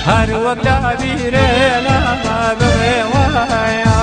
هر وقت بیرنا بوایا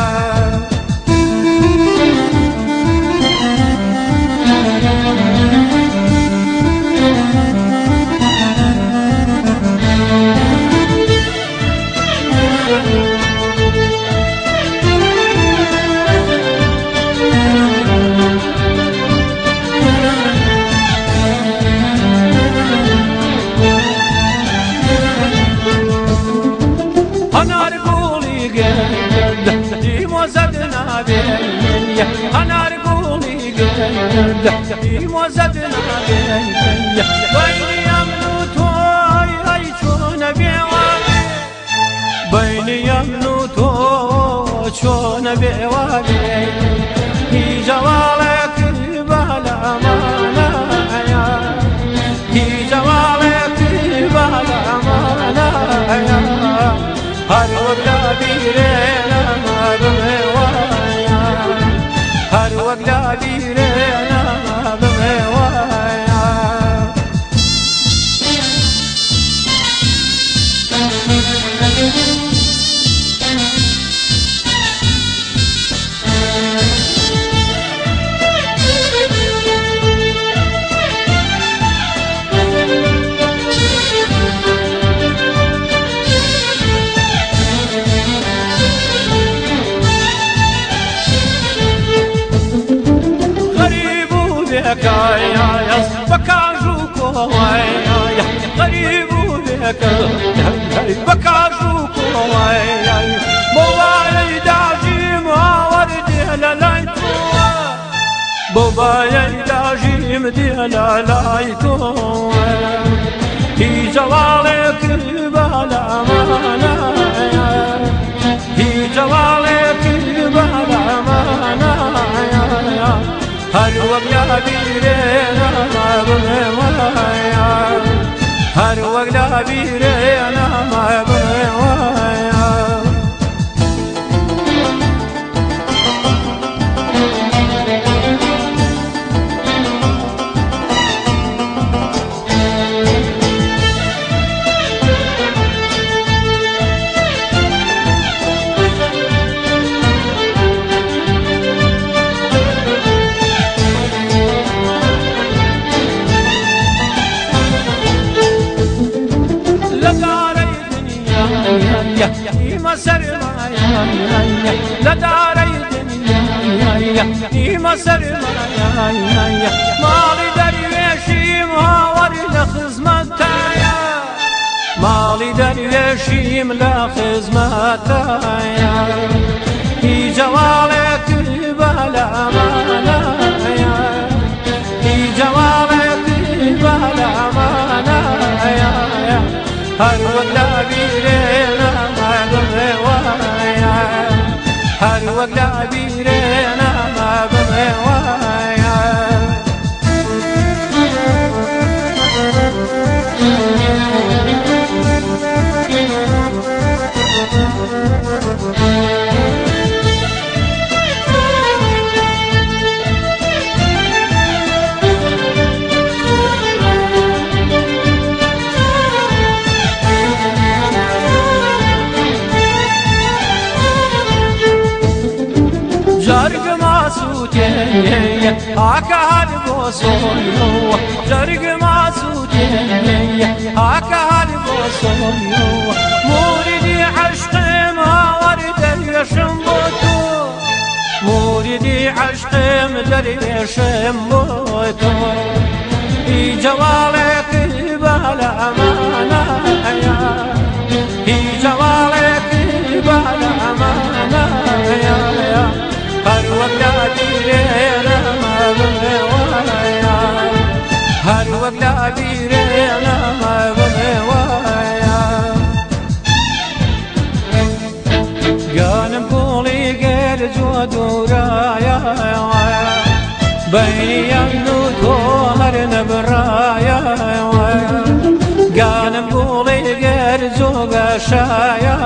أنا رجولي قد وزدنا بين يمنوت ويعيشون بوالي بين يمنوت ويعيشون بوالي في جوالك بالأمانة في جوالك بالأمانة هر وقت بيرنا ما بوايا هر وقت بيرنا ما بوايا يا بكاجوكو يا غريب بك بكاجوكو يا موبايل داجي ما ورد لايتو موبايل داجي مدي لايتو في جوالك بالأمانة في جوالك بالأمانة هر وقت بيرنا ما بوايا هر وقت بيرنا ما بوايا ما سرمايا لا داري الدنيا ما سرمايا مالي درويشي مهاوري لخزمتايا مالي درويشي لخزمتايا في جوالك بالأمانة في جوالك بالأمانة هر وقت بيرنا ما بوايا هر وقت بيرنا ما بوايا جرق ماسوتي هاكا هالبوسويو جرق ماسوتي هاكا هالبوسويو موردي عشق ما ورد يشمبوتو موردي عشق مدر يشمبوتو في جوالك بالأمانة في جوالك بالأمانة هر وقت بيرنا ما بوايا هر وقت بيرنا ما بوايا قانم قولي غير جود ورايا بيني يمنوت وهر نبرايا قانم قولي غير زوج شايا